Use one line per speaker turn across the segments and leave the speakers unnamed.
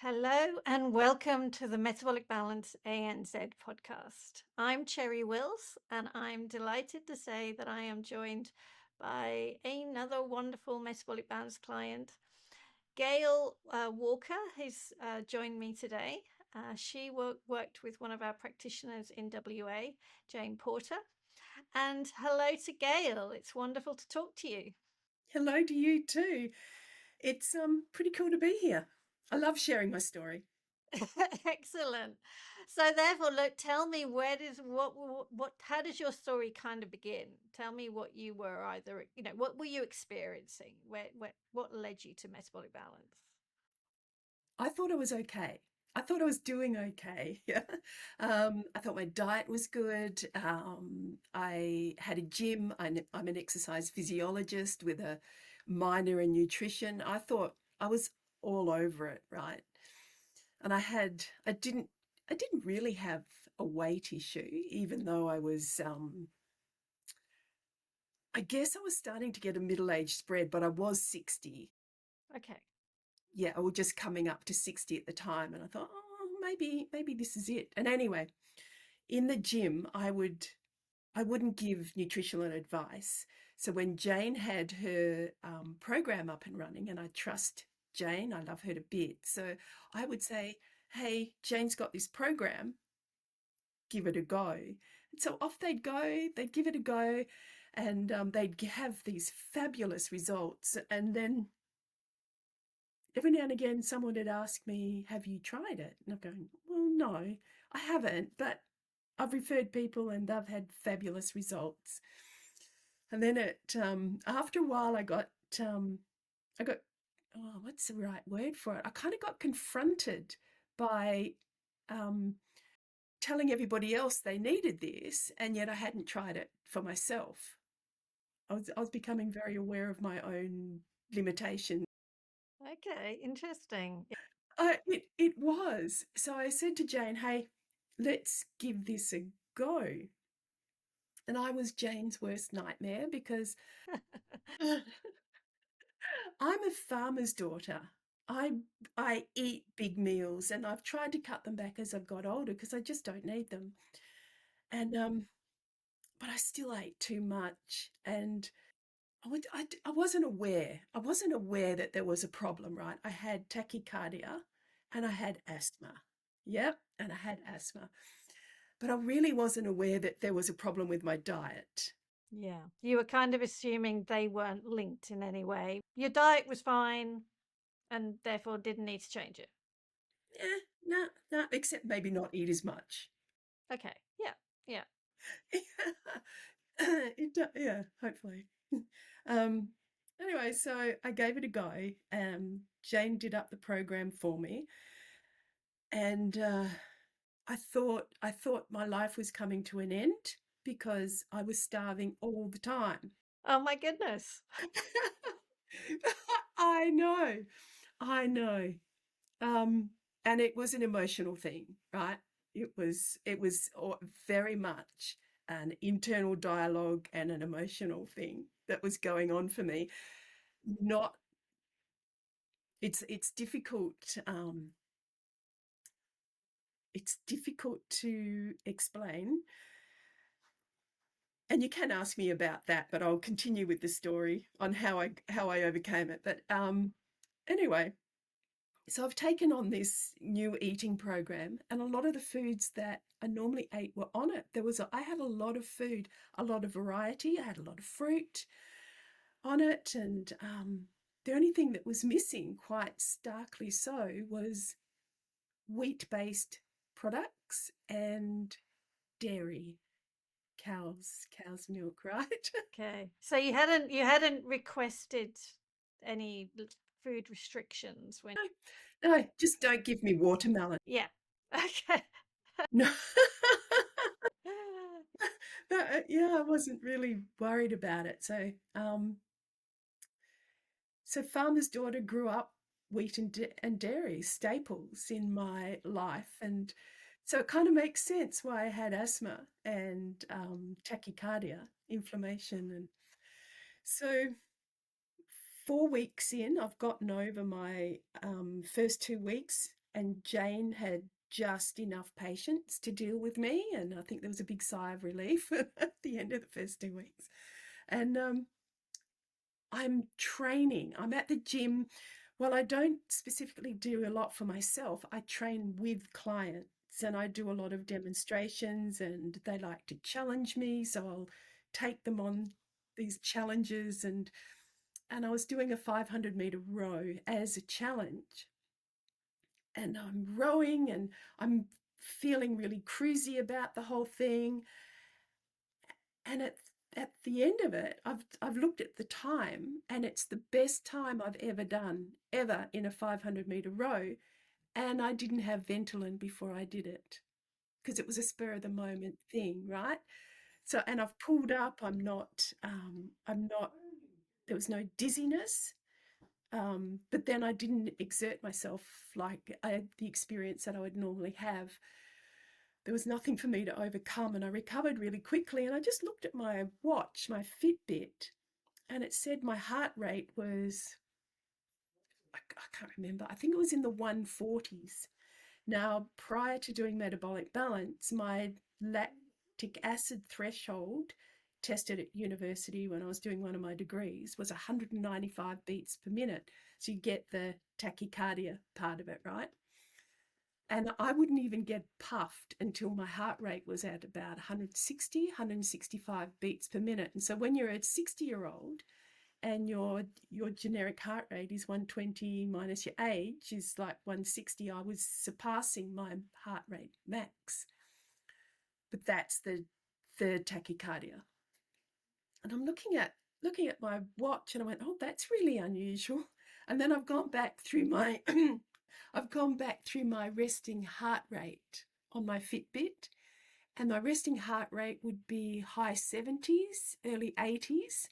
Hello and welcome to the Metabolic Balance ANZ podcast. I'm Cherry Wills, and I'm delighted to say that I am joined by another wonderful Metabolic Balance client. Gail Walker has joined me today. She worked with one of our practitioners in WA, Jane Porter. And hello to Gail. It's wonderful to talk to you.
Hello to you too. It's pretty cool to be here. I love sharing my story.
Excellent. So therefore, look, tell me how does your story kind of begin? Tell me what you were either, what were you experiencing? What led you to metabolic balance?
I thought I was okay. I thought I was doing okay. Yeah. I thought my diet was good. I had a gym. I'm an exercise physiologist with a minor in nutrition. I thought I was all over it, right? And I didn't really have a weight issue, even though I guess I was starting to get a middle-aged spread, but I was 60.
Okay.
Yeah, I was just coming up to 60 at the time. And I thought, oh, maybe this is it. And anyway, in the gym, I wouldn't give nutritional advice. So when Jane had her program up and running, and I trust Jane, I love her to bits. So I would say, hey, Jane's got this program, give it a go. And so off they'd go, they'd give it a go, and they'd have these fabulous results. And then every now and again, someone would ask me, have you tried it? And I'm going, well, no, I haven't, but I've referred people and they've had fabulous results. And then after a while, I got, oh, what's the right word for it? I kind of got confronted by um, telling everybody else they needed this, and yet I hadn't tried it for myself. I was becoming very aware of my own limitations.
Okay, interesting.
It was. So I said to Jane, hey, let's give this a go. And I was Jane's worst nightmare because I'm a farmer's daughter. I I eat big meals and I've tried to cut them back as I've got older because I just don't need them. And but I still ate too much and I wasn't aware. I wasn't aware that there was a problem, right? I had tachycardia and I had asthma. Yep, and I had asthma. But I really wasn't aware that there was a problem with my diet.
Yeah. You were kind of assuming they weren't linked in any way. Your diet was fine and therefore didn't need to change it.
No, no, except maybe not eat as much.
Okay. Yeah. Yeah.
Yeah, hopefully. Um, anyway, so I gave it a go. Jane did up the program for me, and I thought my life was coming to an end because I was starving all the time.
Oh my goodness.
I know, I know. And it was an emotional thing, right? It was very much an internal dialogue and an emotional thing that was going on for me. Not it's difficult it's difficult to explain. And you can ask me about that, but I'll continue with the story on how I overcame it. But anyway, so I've taken on this new eating program, and a lot of the foods that I normally ate were on it. I had a lot of food, a lot of variety. I had a lot of fruit on it, and the only thing that was missing, quite starkly so, was wheat-based products and dairy, cow's milk, right?
Okay. So you hadn't requested any food restrictions when
No, no, just don't give me watermelon.
yeah. Okay.
No. Yeah, I wasn't really worried about it. So farmer's daughter grew up wheat and dairy staples in my life, and so it kind of makes sense why I had asthma and tachycardia, inflammation, and so 4 weeks in, I've gotten over my first 2 weeks and Jane had just enough patience to deal with me, and I think there was a big sigh of relief at the end of the first 2 weeks. And I'm training. I'm at the gym. Well, I don't specifically do a lot for myself. I train with clients and I do a lot of demonstrations, and they like to challenge me. So I'll take them on these challenges. And I was doing a 500-meter row as a challenge. And I'm rowing and I'm feeling really cruisy about the whole thing. And at the end of it, I've looked at the time, and it's the best time I've ever done, ever, in a 500-meter row. And I didn't have Ventolin before I did it because it was a spur of the moment thing, right? So, and I've pulled up. I'm not. There was no dizziness, but then I didn't exert myself like I had the experience that I would normally have. There was nothing for me to overcome, and I recovered really quickly. And I just looked at my watch, my Fitbit, and it said my heart rate was, I can't remember, I think it was in the 140s. Now, prior to doing Metabolic Balance, my lactic acid threshold tested at university when I was doing one of my degrees was 195 beats per minute. So you get the tachycardia part of it, right? And I wouldn't even get puffed until my heart rate was at about 160, 165 beats per minute. And so when you're a 60-year-old and your generic heart rate is 120 minus your age is like 160, I was surpassing my heart rate max. But that's the tachycardia. And I'm looking at my watch, and I went, oh, that's really unusual. And then I've gone back through my I've gone back through my resting heart rate on my Fitbit, and my resting heart rate would be high 70s, early 80s.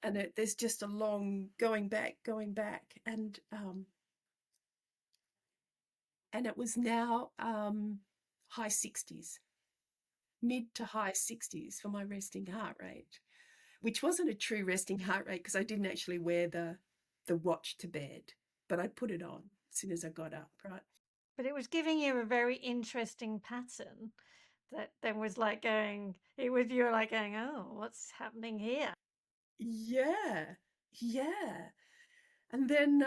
And there's just a long going back, and it was now high 60s, mid to high 60s for my resting heart rate, which wasn't a true resting heart rate because I didn't actually wear the watch to bed, but I put it on as soon as I got up, right?
But it was giving you a very interesting pattern that then was like going, it was, you were like going, oh, what's happening here?
Yeah, yeah. And then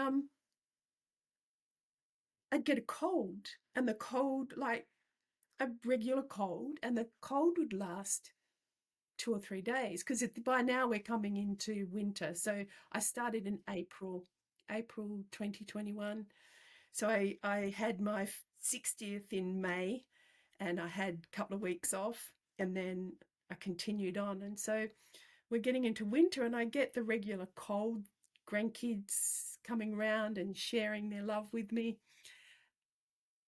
I'd get a cold, and the cold, like a regular cold, and the cold would last 2 or 3 days because by now we're coming into winter. So I started in April 2021. So I had my 60th in May, and I had a couple of weeks off, and then I continued on. And so we're getting into winter, and I get the regular cold, grandkids coming round and sharing their love with me.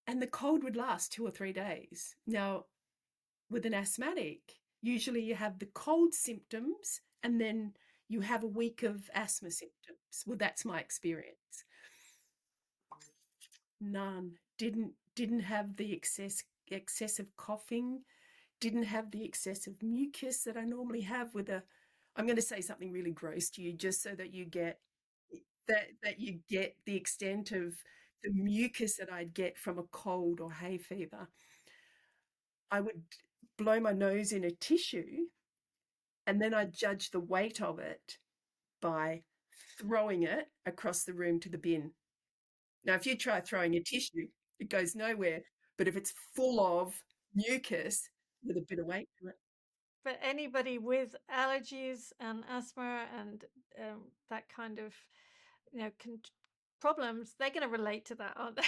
And the cold would last 2 or 3 days. Now, with an asthmatic, usually you have the cold symptoms and then you have a week of asthma symptoms. Well, that's my experience. None. Didn't have the excessive coughing, didn't have the excessive mucus that I normally have with a, I'm going to say something really gross to you just so that you get that you get the extent of the mucus that I'd get from a cold or hay fever. I would blow my nose in a tissue, and then I'd judge the weight of it by throwing it across the room to the bin. Now, if you try throwing a tissue, it goes nowhere. But if it's full of mucus with a bit of weight to it,
But anybody with allergies and asthma and that kind of, you know, problems, they're going to relate to that, aren't they?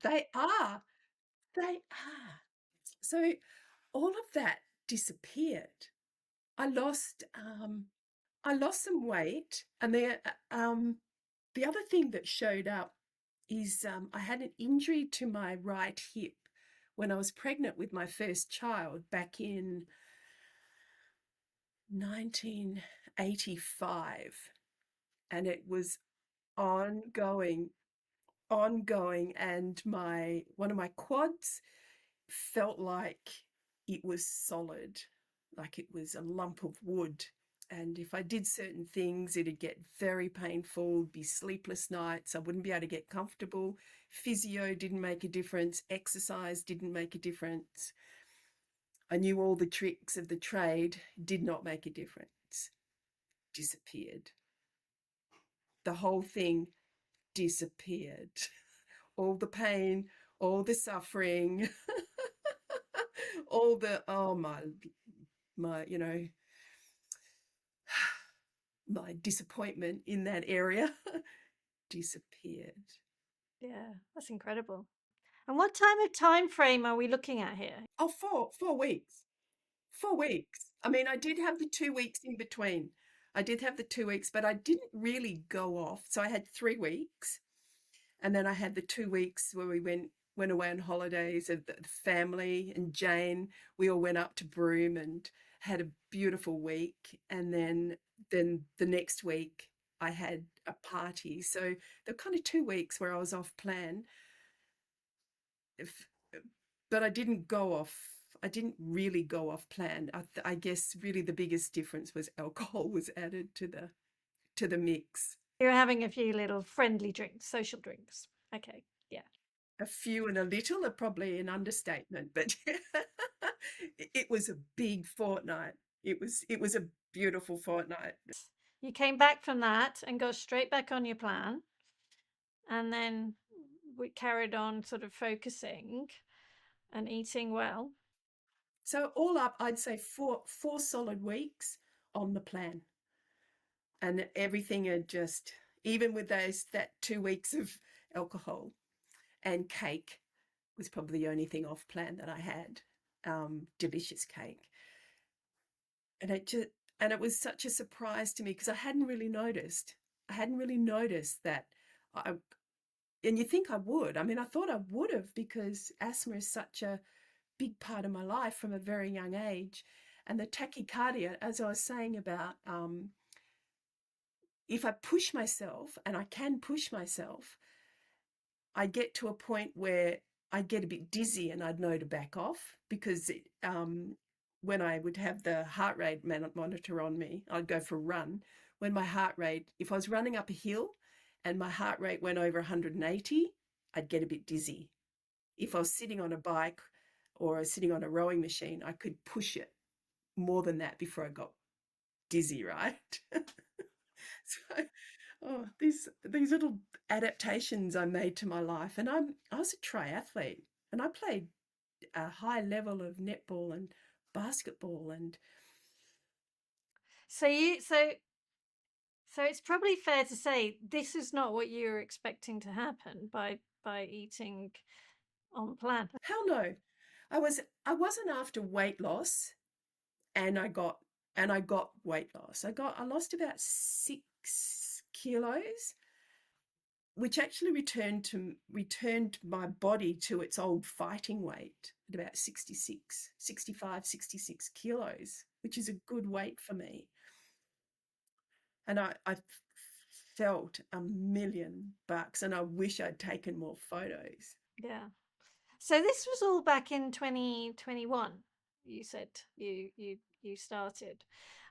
they are. They are. So all of that disappeared. I lost some weight, and the other thing that showed up is I had an injury to my right hip when I was pregnant with my first child back in 1985, and it was ongoing, and my one of my quads felt like it was solid, like it was a lump of wood. And if I did certain things, it'd get very painful, be sleepless nights. I wouldn't be able to get comfortable. Physio didn't make a difference. Exercise didn't make a difference. I knew all the tricks of the trade, did not make a difference. Disappeared. The whole thing disappeared. All the pain, all the suffering, all the, oh my, my disappointment in that area disappeared.
Yeah, that's incredible. And what time frame are we looking at here?
Oh, 4 weeks. 4 weeks. I mean, I did have the 2 weeks in between. I did have the 2 weeks, but I didn't really go off. So I had 3 weeks, and then I had the 2 weeks where we went away on holidays of the family and Jane. We all went up to Broome and had a beautiful week. And then the next week I had a party. So there were kind of 2 weeks where I was off plan. If, but I didn't go off. I didn't really go off plan. I guess really the biggest difference was alcohol was added to the mix.
You're having a few little friendly drinks, social drinks. Okay, yeah.
A few and a little are probably an understatement, but it was a big fortnight. It was a beautiful fortnight.
You came back from that and got straight back on your plan, and then we carried on sort of focusing and eating well.
So all up, I'd say four solid weeks on the plan, and everything had just, even with that 2 weeks of alcohol and cake was probably the only thing off plan that I had. Delicious cake, and it was such a surprise to me because I hadn't really noticed. I hadn't really noticed that. I, and you think I would. I mean, I thought I would have because asthma is such a big part of my life from a very young age. And the tachycardia, as I was saying about, if I push myself, and I can push myself, I get to a point where I get a bit dizzy and I'd know to back off because when I would have the heart rate monitor on me, I'd go for a run. When my heart rate, if I was running up a hill and my heart rate went over 180, I'd get a bit dizzy. If I was sitting on a bike or I was sitting on a rowing machine, I could push it more than that before I got dizzy, right? So, oh, these little adaptations I made to my life, and I was a triathlete, and I played a high level of netball and basketball, and
So so it's probably fair to say this is not what you were expecting to happen by eating on plan.
hell no, I wasn't after weight loss, and I got weight loss. I lost about 6 kilos, which actually returned my body to its old fighting weight at about 66 kilos, which is a good weight for me. And I felt $1,000,000, and I wish I'd taken more photos.
Yeah. So this was all back in 2021. You said you started.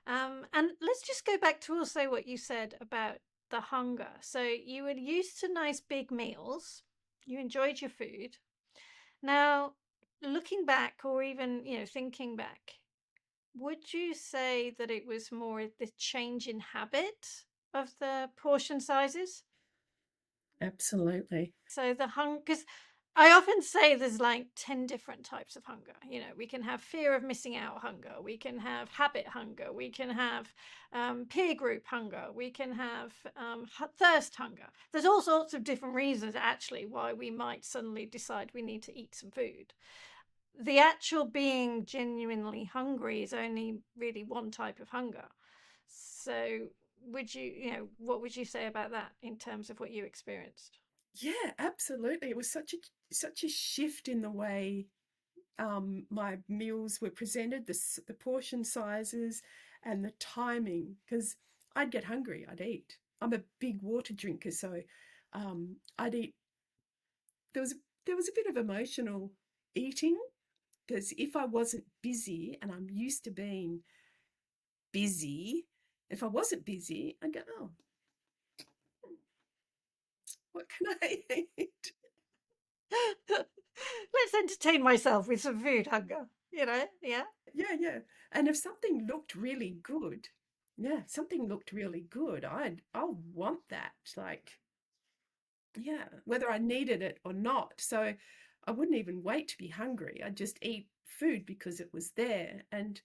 And let's just go back to also what you said about the hunger. So you were used to nice big meals. You enjoyed your food. Now, looking back or even, thinking back, would you say that it was more the change in habit of the portion sizes?
Absolutely.
So the hunger, because I often say there's like 10 different types of hunger. We can have fear of missing out hunger. We can have habit hunger. We can have peer group hunger. We can have thirst hunger. There's all sorts of different reasons actually why we might suddenly decide we need to eat some food. The actual being genuinely hungry is only really one type of hunger. So what would you say about that in terms of what you experienced?
Yeah, absolutely. It was such a shift in the way my meals were presented, the portion sizes, and the timing. Because I'd get hungry, I'd eat. I'm a big water drinker, so I'd eat. There was there was a bit of emotional eating because if I wasn't busy, and I'm used to being busy, If I wasn't busy, I'd go, oh, what can I eat?
Let's entertain myself with some food hunger, yeah.
Yeah, yeah. And if something looked really good, yeah, something looked really good, I'll want that. Like, yeah, whether I needed it or not. So I wouldn't even wait to be hungry. I'd just eat food because it was there. And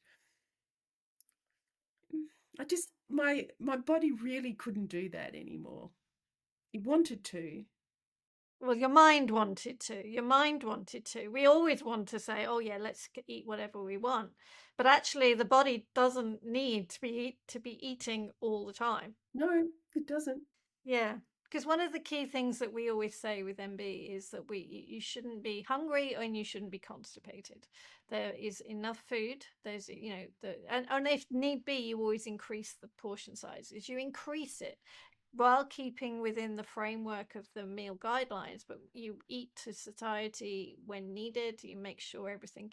I just my body really couldn't do that anymore. It wanted to.
Well, your mind wanted to. Your mind wanted to. We always want to say, "Oh yeah, let's eat whatever we want," but actually, the body doesn't need to be eating all the time.
No, it doesn't.
Yeah, because one of the key things that we always say with MB is that you shouldn't be hungry and you shouldn't be constipated. There is enough food. There's and if need be, you always increase the portion sizes. You increase it while keeping within the framework of the meal guidelines, but you eat to satiety when needed. You make sure everything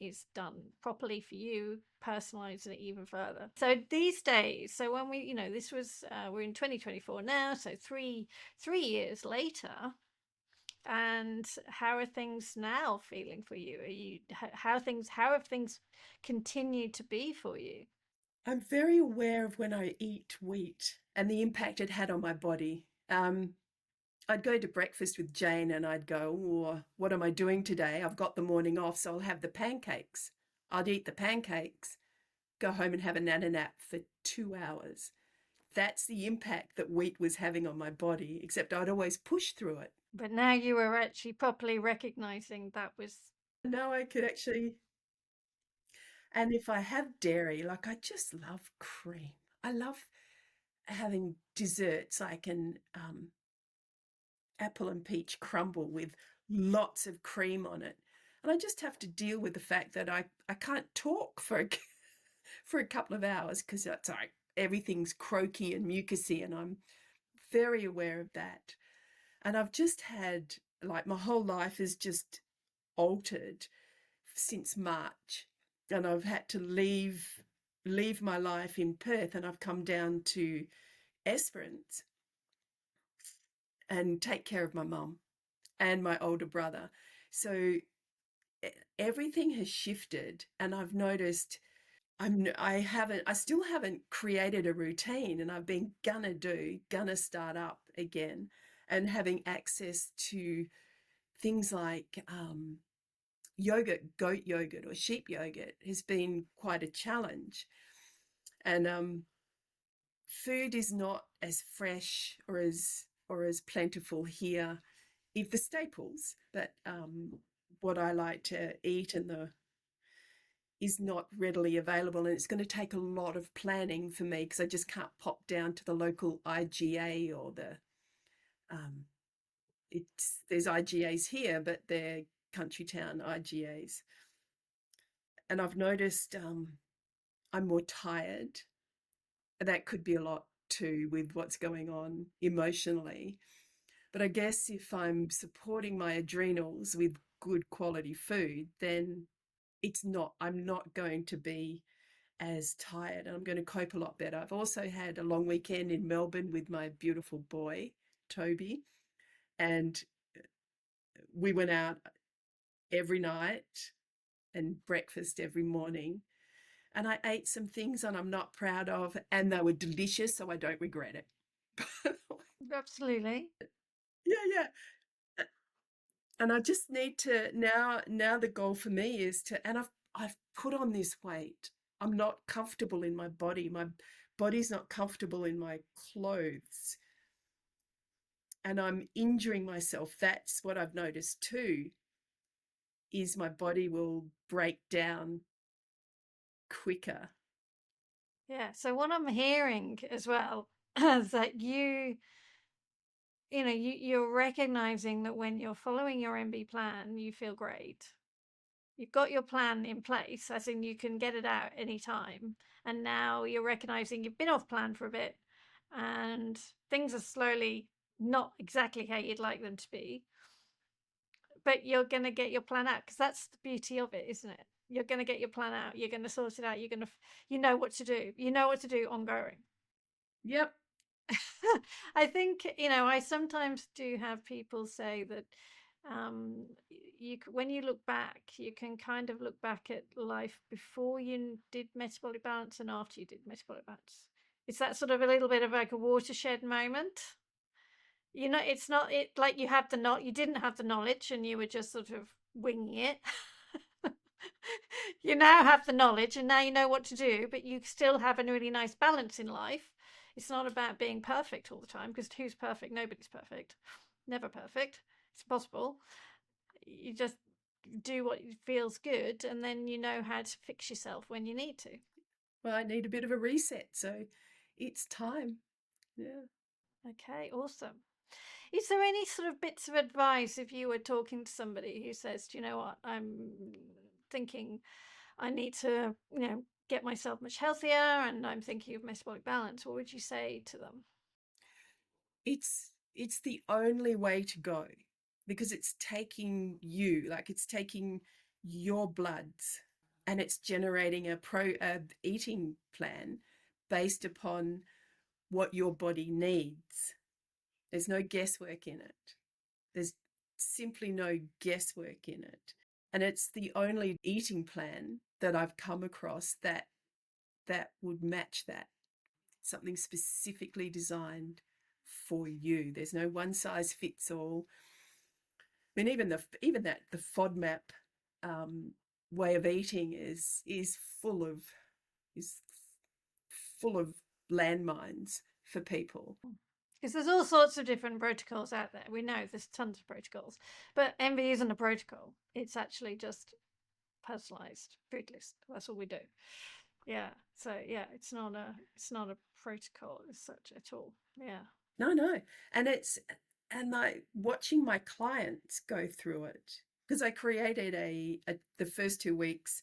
is done properly for you, personalize it even further. So these days, so when this was we're in 2024 now, so three years later. And how are things now feeling for you? Are you how have things continued to be for you?
I'm very aware of when I eat wheat and the impact it had on my body. I'd go to breakfast with Jane and I'd go, oh, what am I doing today? I've got the morning off, so I'll have the pancakes. I'd eat the pancakes, go home and have a nana nap for 2 hours. That's the impact that wheat was having on my body, except I'd always push through it.
But now you are actually properly recognizing that was.
Now I could actually, and if I have dairy, like I just love cream. I love having desserts like an apple and peach crumble with lots of cream on it. And I just have to deal with the fact that I can't talk for for a couple of hours because that's like everything's croaky and mucusy, and I'm very aware of that. And I've just had like my whole life is just altered since March, and I've had to leave my life in Perth, and I've come down to Esperance and take care of my mum and my older brother. So everything has shifted, and I've noticed I still haven't created a routine, and I've been gonna start up again, and having access to things like yogurt, goat yogurt or sheep yogurt has been quite a challenge. And food is not as fresh or as plentiful here, if the staples, but what I like to eat and the is not readily available, and it's going to take a lot of planning for me because I just can't pop down to the local IGA or the um, it's there's IGAs here, but they're country town IGAs, and I've noticed I'm more tired. That could be a lot too with what's going on emotionally. But I guess if I'm supporting my adrenals with good quality food, then I'm not going to be as tired, and I'm going to cope a lot better. I've also had a long weekend in Melbourne with my beautiful boy, Toby, and we went out every night and breakfast every morning. And I ate some things and I'm not proud of, and they were delicious, so I don't regret it.
Absolutely.
Yeah, yeah. And I just need to now the goal for me is to and I've put on this weight. I'm not comfortable in my body. My body's not comfortable in my clothes. And I'm injuring myself. That's what I've noticed too, is my body will break down quicker.
Yeah. So what I'm hearing as well is that you're recognizing that when you're following your MB plan, you feel great. You've got your plan in place, as in you can get it out anytime. And now you're recognizing you've been off plan for a bit and things are slowly not exactly how you'd like them to be. But you're going to get your plan out because that's the beauty of it, isn't it? You're going to get your plan out. You're going to sort it out. You know what to do. You know what to do ongoing.
Yep.
I think, I sometimes do have people say that um, when you look back, you can kind of look back at life before you did metabolic balance and after you did metabolic balance. It's that sort of a little bit of like a watershed moment. It's not like you didn't have the knowledge and you were just sort of winging it. You now have the knowledge and now you know what to do, but you still have a really nice balance in life. It's not about being perfect all the time, because who's perfect? Nobody's perfect. Never perfect. It's impossible. You just do what feels good, and then you know how to fix yourself when you need to.
Well, I need a bit of a reset, so it's time. Yeah.
Okay, awesome. Is there any sort of bits of advice if you were talking to somebody who says, do you know what, I'm thinking I need to, get myself much healthier and I'm thinking of metabolic balance? What would you say to them?
It's the only way to go because it's taking you, like it's taking your bloods and it's generating a eating plan based upon what your body needs. There's no guesswork in it. There's simply no guesswork in it. And it's the only eating plan that I've come across that would match that. Something specifically designed for you. There's no one size fits all. I mean, even that the FODMAP um, way of eating is full of is full of landmines for people.
Because there's all sorts of different protocols out there. We know there's tons of protocols, but envy isn't a protocol. It's actually just personalized food list. That's all we do. Yeah. So yeah, it's not a protocol as such at all. Yeah.
No, and and like watching my clients go through it because I created the first 2 weeks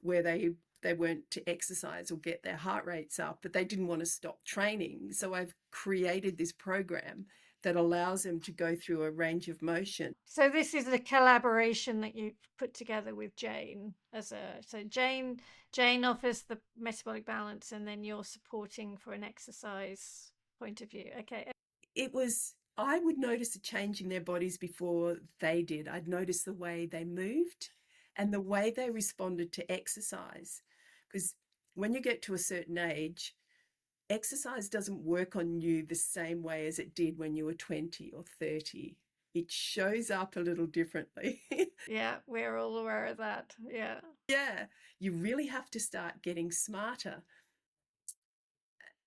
where they weren't to exercise or get their heart rates up, but they didn't want to stop training. So I've created this program that allows them to go through a range of motion.
So this is a collaboration that you put together with Jane Jane offers the metabolic balance and then you're supporting for an exercise point of view. Okay.
I would notice a change in their bodies before they did. I'd notice the way they moved and the way they responded to exercise. Because when you get to a certain age, exercise doesn't work on you the same way as it did when you were 20 or 30. It shows up a little differently.
Yeah, we're all aware of that. Yeah.
Yeah, you really have to start getting smarter.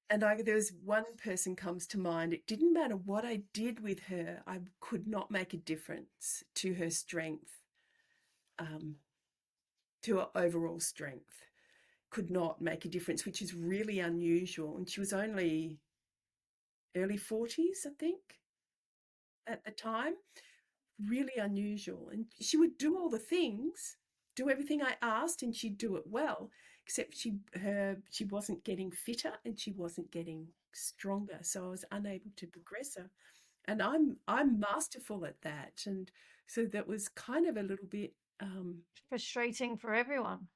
And there's one person comes to mind. It didn't matter what I did with her, I could not make a difference to her strength, um, to her overall strength. Could not make a difference, which is really unusual. And she was only early 40s, I think, at the time. Really unusual. And she would do all the things, do everything I asked, and she'd do it well, except she wasn't getting fitter and she wasn't getting stronger. So I was unable to progress her. And I'm masterful at that. And so that was kind of a little bit
Frustrating for everyone.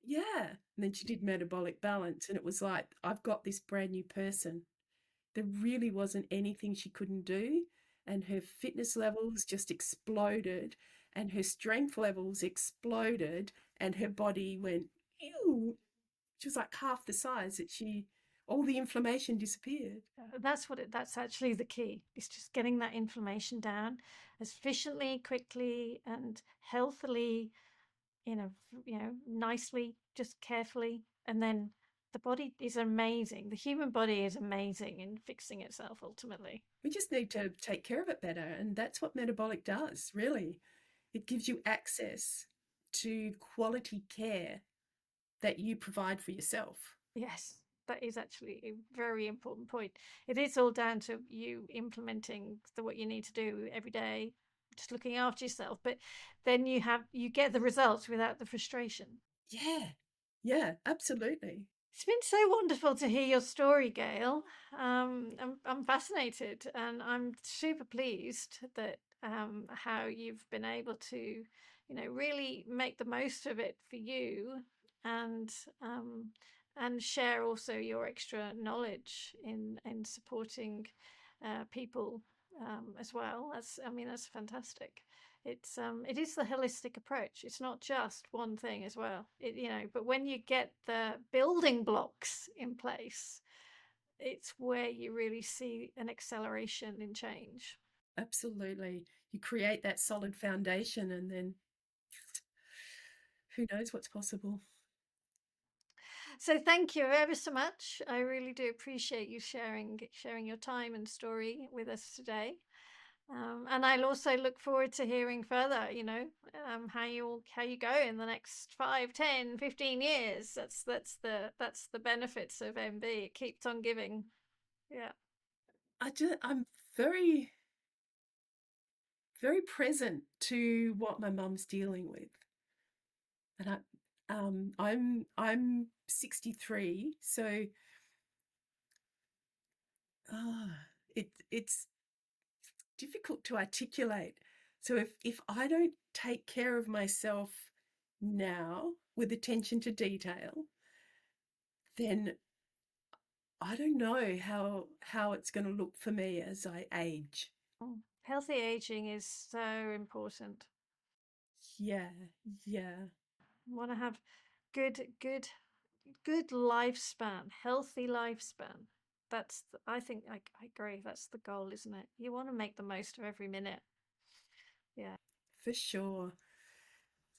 yeah. And then she did metabolic balance and it was like, I've got this brand new person. There really wasn't anything she couldn't do. And her fitness levels just exploded, and her strength levels exploded, and her body went, ew. She was like half the size all the inflammation disappeared.
That's actually the key. It's just getting that inflammation down as efficiently, quickly, and healthily, nicely, just carefully. And then the body is amazing. The human body is amazing in fixing itself ultimately.
We just need to take care of it better. And that's what metabolic does, really. It gives you access to quality care that you provide for yourself.
Yes, that is actually a very important point. It is all down to you implementing what you need to do every day, just looking after yourself. But then you get the results without the frustration.
Yeah. Yeah, absolutely.
It's been so wonderful to hear your story, Gail. I'm fascinated, and I'm super pleased that how you've been able to, really make the most of it for you, and um, and share also your extra knowledge in supporting people as well. That's fantastic. It is the holistic approach. It's not just one thing as well. But when you get the building blocks in place, it's where you really see an acceleration in change.
Absolutely. You create that solid foundation, and then who knows what's possible.
So thank you ever so much. I really do appreciate you sharing your time and story with us today. And I'll also look forward to hearing further, how you go in the next 5, 10, 15 years. That's the benefits of MB. It keeps on giving. Yeah.
I'm very, very present to what my mum's dealing with. And I'm 63, so uh, it's difficult to articulate. So if I don't take care of myself now with attention to detail, then I don't know how it's going to look for me as I age.
Healthy aging is so important.
Yeah, yeah,
Want to have good lifespan, healthy lifespan. I think I agree. That's the goal, isn't it? You want to make the most of every minute. Yeah.
for sure.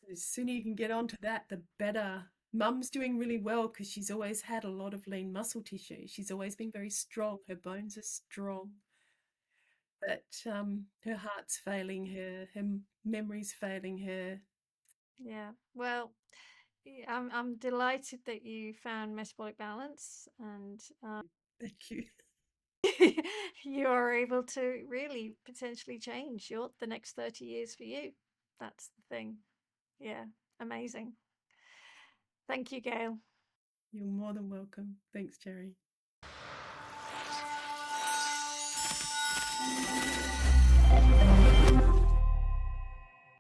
So the sooner you can get onto that, the better. Mum's doing really well because she's always had a lot of lean muscle tissue. She's always been very strong. Her bones are strong. But her heart's failing her memory's failing her.
Yeah. Well, I'm delighted that you found metabolic balance, and
Thank you.
you are able to really potentially change the next 30 years for you. That's the thing. Yeah. Amazing. Thank you, Gail.
You're more than welcome. Thanks, Jerry.